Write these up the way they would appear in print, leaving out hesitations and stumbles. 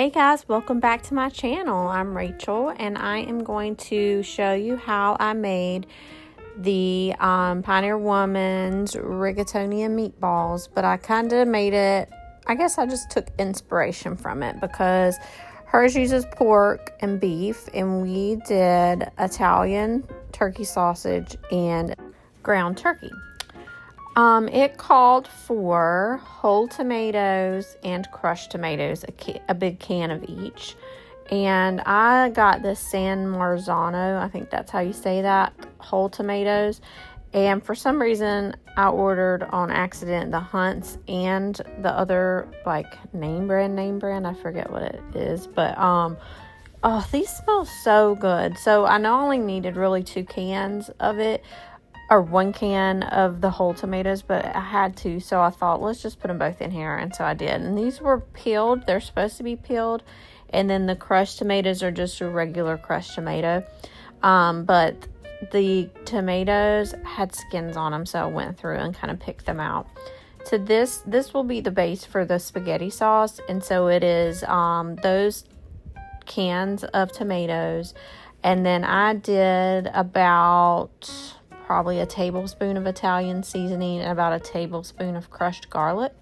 Hey guys, welcome back to my channel. I'm Rachel and I am going to show you how I made the Pioneer Woman's Rigatoni and meatballs, but I kind of made it, I guess I just took inspiration from it because hers uses pork and beef and we did Italian turkey sausage and ground turkey. It called for whole tomatoes and crushed tomatoes, a big can of each. And I got the San Marzano, I think that's how you say that, whole tomatoes. And for some reason, I ordered on accident the Hunt's and the other, like, name brand, I forget what it is. But, oh, these smell so good. So I know I only needed really 2 cans of it, or 1 can of the whole tomatoes, but I had to, so I thought, let's just put them both in here, and so I did. And these were peeled. They're supposed to be peeled, and then the crushed tomatoes are just a regular crushed tomato. But the tomatoes had skins on them, so I went through and kind of picked them out. So this will be the base for the spaghetti sauce, and so it is those cans of tomatoes, and then I did about probably a tablespoon of Italian seasoning and about a tablespoon of crushed garlic.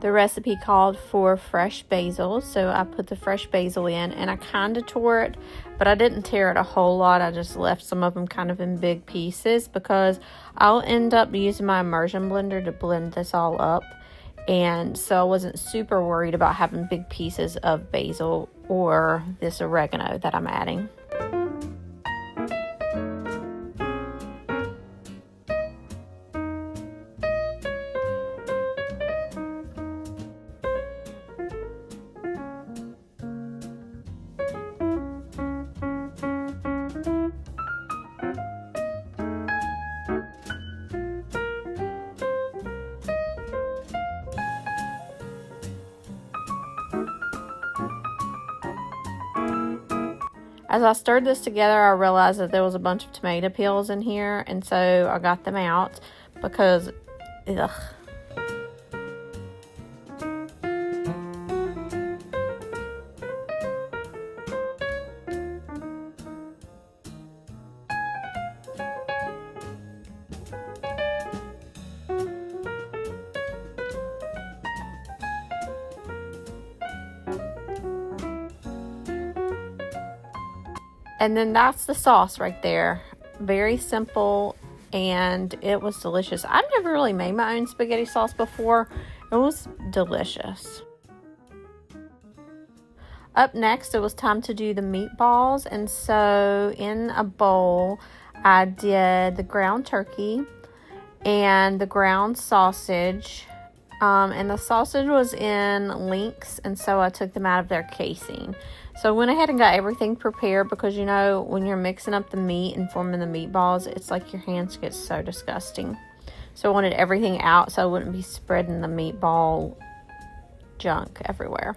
The recipe called for fresh basil, so I put the fresh basil in, and I kind of tore it, but I didn't tear it a whole lot. I just left some of them kind of in big pieces because I'll end up using my immersion blender to blend this all up, and so I wasn't super worried about having big pieces of basil or this oregano that I'm adding. As I stirred this together, I realized that there was a bunch of tomato peels in here, and so I got them out because, ugh. And then that's the sauce right there. Very simple, and it was delicious. I've never really made my own spaghetti sauce before. It was delicious. Up next, it was time to do the meatballs. And so in a bowl, I did the ground turkey and the ground sausage. And the sausage was in links, and so I took them out of their casing. So I went ahead and got everything prepared because, you know, when you're mixing up the meat and forming the meatballs, it's like your hands get so disgusting. So I wanted everything out so I wouldn't be spreading the meatball junk everywhere.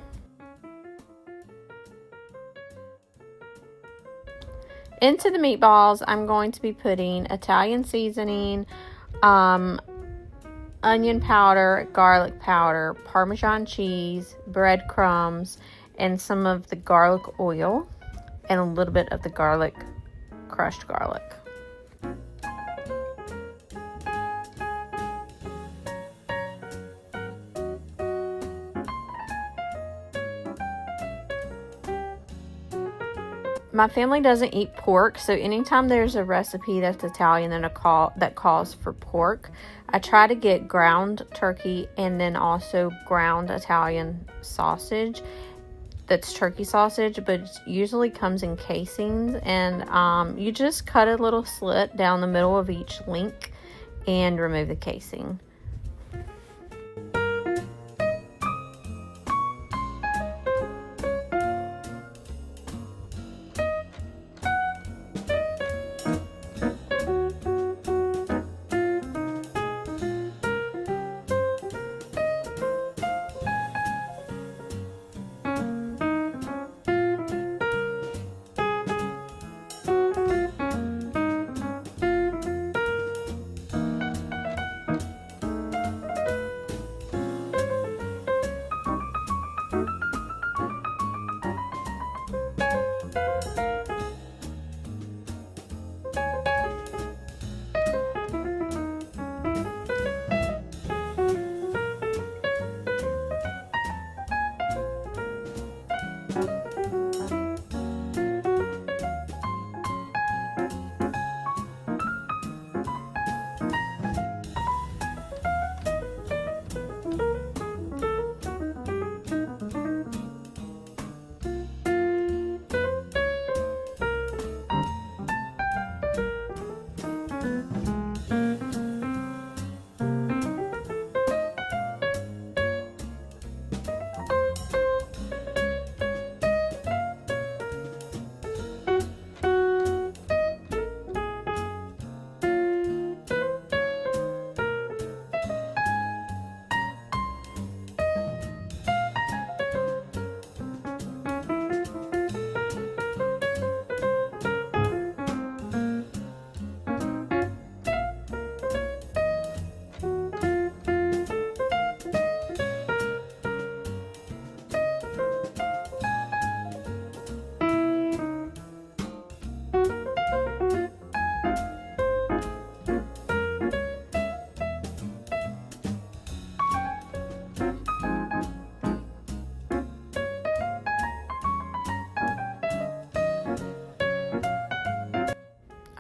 Into the meatballs, I'm going to be putting Italian seasoning, onion powder, garlic powder, Parmesan cheese, breadcrumbs, and some of the garlic oil, and a little bit of the crushed garlic. My family doesn't eat pork, so anytime there's a recipe that's Italian and that calls for pork, I try to get ground turkey and then also ground Italian sausage. That's turkey sausage, but it usually comes in casings, and you just cut a little slit down the middle of each link and remove the casing.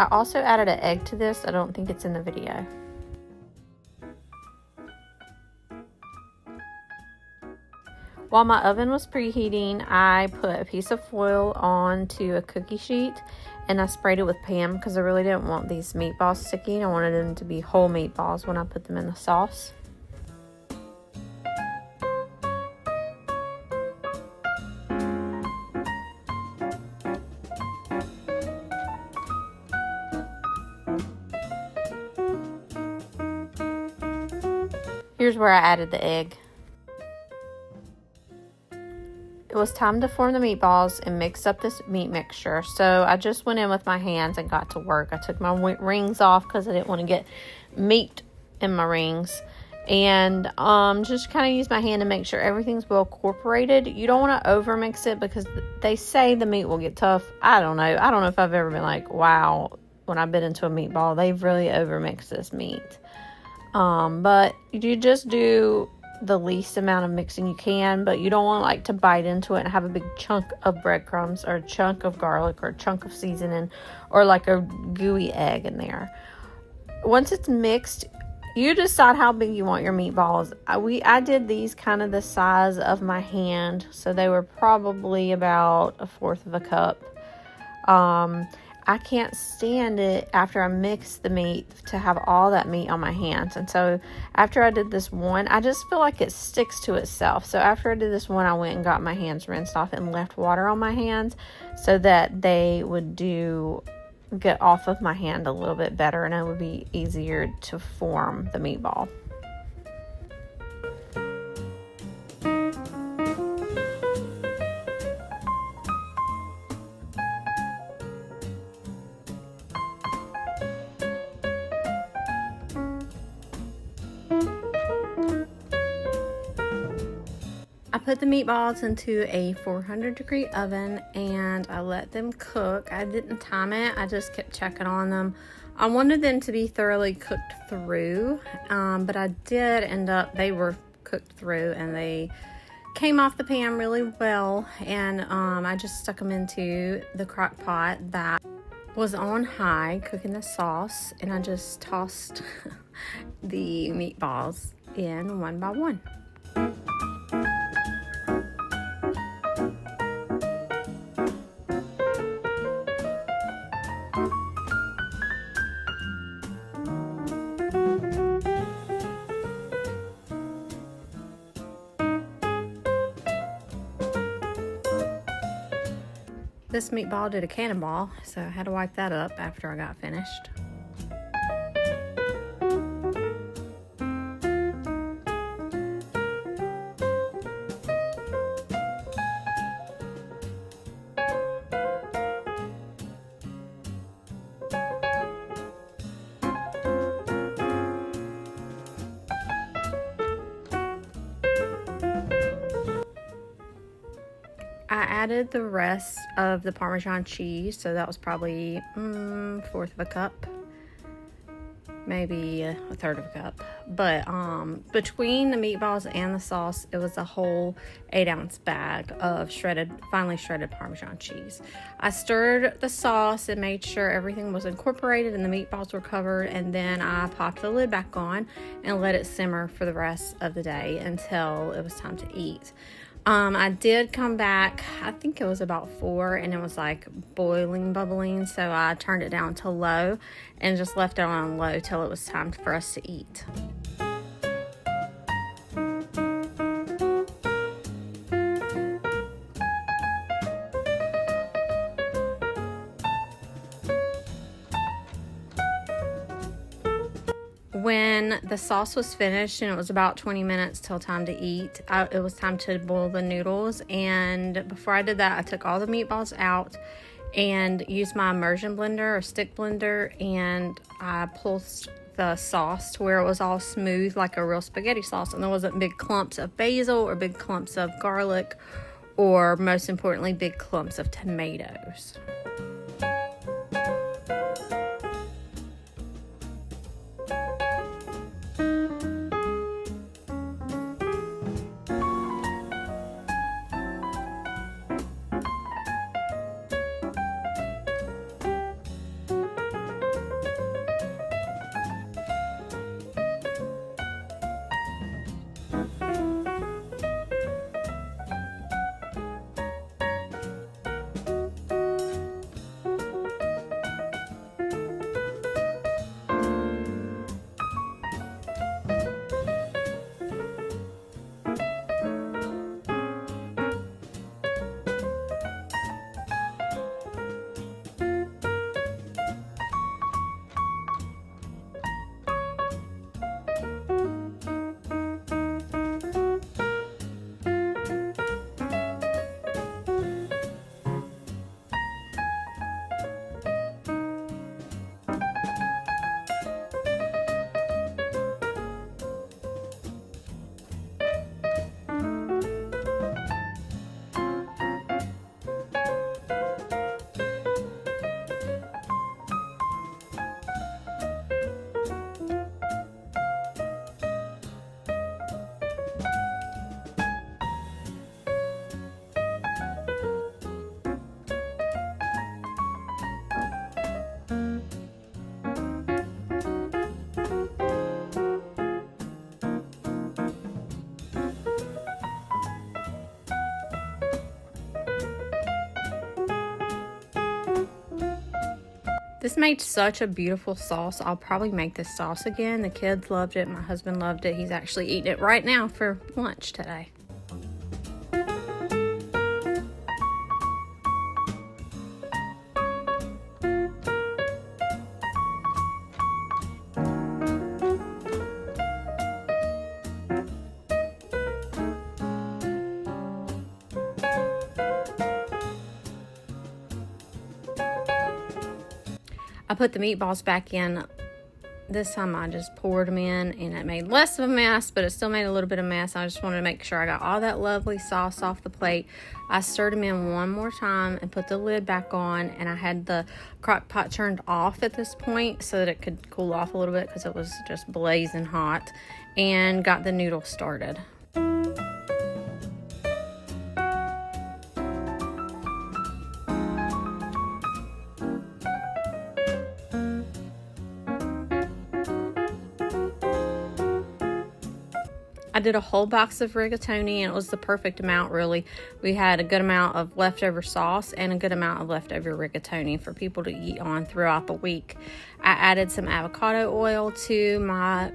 I also added an egg to this. I don't think it's in the video. While my oven was preheating, I put a piece of foil onto a cookie sheet and I sprayed it with Pam because I really didn't want these meatballs sticking. I wanted them to be whole meatballs when I put them in the sauce. Here's where I added the egg. It was time to form the meatballs and mix up this meat mixture. So I just went in with my hands and got to work. I took my rings off because I didn't want to get meat in my rings. And just kind of use my hand to make sure everything's well incorporated. You don't want to over mix it because they say the meat will get tough. I don't know. I don't know if I've ever been like, wow, when I bit into a meatball, they've really over mixed this meat. But you just do the least amount of mixing you can, but you don't want like to bite into it and have a big chunk of breadcrumbs or a chunk of garlic or a chunk of seasoning or like a gooey egg in there. Once it's mixed, you decide how big you want your meatballs. I did these kind of the size of my hand, so they were probably about 1/4 of a cup. I can't stand it after I mix the meat to have all that meat on my hands. And so after I did this one, I just feel like it sticks to itself. So after I did this one, I went and got my hands rinsed off and left water on my hands so that they would get off of my hand a little bit better and it would be easier to form the meatball. I put the meatballs into a 400-degree oven and I let them cook. I didn't time it. I just kept checking on them. I wanted them to be thoroughly cooked through, but I did end up, they were cooked through and they came off the pan really well. And I just stuck them into the crock pot that was on high cooking the sauce, and I just tossed the meatballs in one by one. This meatball did a cannonball, so I had to wipe that up after I got finished. I added the rest of the Parmesan cheese, so that was probably 1/4 of a cup, maybe 1/3 of a cup. but between the meatballs and the sauce, it was a whole 8-ounce bag of finely shredded Parmesan cheese. I stirred the sauce and made sure everything was incorporated and the meatballs were covered, and then I popped the lid back on and let it simmer for the rest of the day until it was time to eat. I did come back, I think it was about 4, and it was like boiling, bubbling, so I turned it down to low and just left it on low till it was time for us to eat. When the sauce was finished and it was about 20 minutes till time to eat, it was time to boil the noodles. And before I did that, I took all the meatballs out and used my immersion blender or stick blender, and I pulsed the sauce to where it was all smooth like a real spaghetti sauce, and there wasn't big clumps of basil or big clumps of garlic, or most importantly, big clumps of tomatoes. This made such a beautiful sauce. I'll probably make this sauce again. The kids loved it. My husband loved it. He's actually eating it right now for lunch today. I put the meatballs back in. This time I just poured them in, and it made less of a mess, but it still made a little bit of mess. I just wanted to make sure I got all that lovely sauce off the plate. I stirred them in one more time and put the lid back on, and I had the crock pot turned off at this point so that it could cool off a little bit because it was just blazing hot, and got the noodles started. I did a whole box of rigatoni, and it was the perfect amount, really. We had a good amount of leftover sauce and a good amount of leftover rigatoni for people to eat on throughout the week. I added some avocado oil to my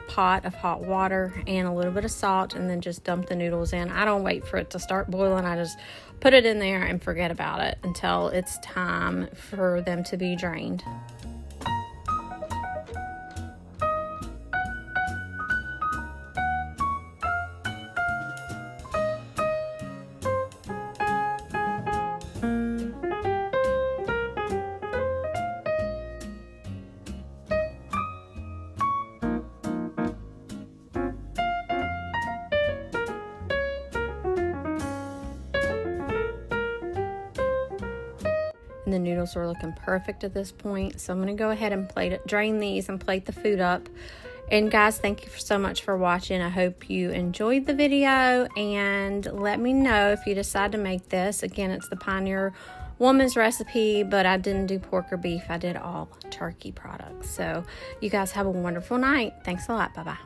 pot of hot water and a little bit of salt, and then just dump the noodles in. I don't wait for it to start boiling. I just put it in there and forget about it until it's time for them to be drained. The noodles are looking perfect at this point, so I'm going to go ahead and drain these and plate the food up. And guys, thank you so much for watching. I hope you enjoyed the video, and let me know if you decide to make this. Again, it's the Pioneer Woman's recipe, but I didn't do pork or beef. I did all turkey products. So you guys have a wonderful night. Thanks a lot. Bye-bye.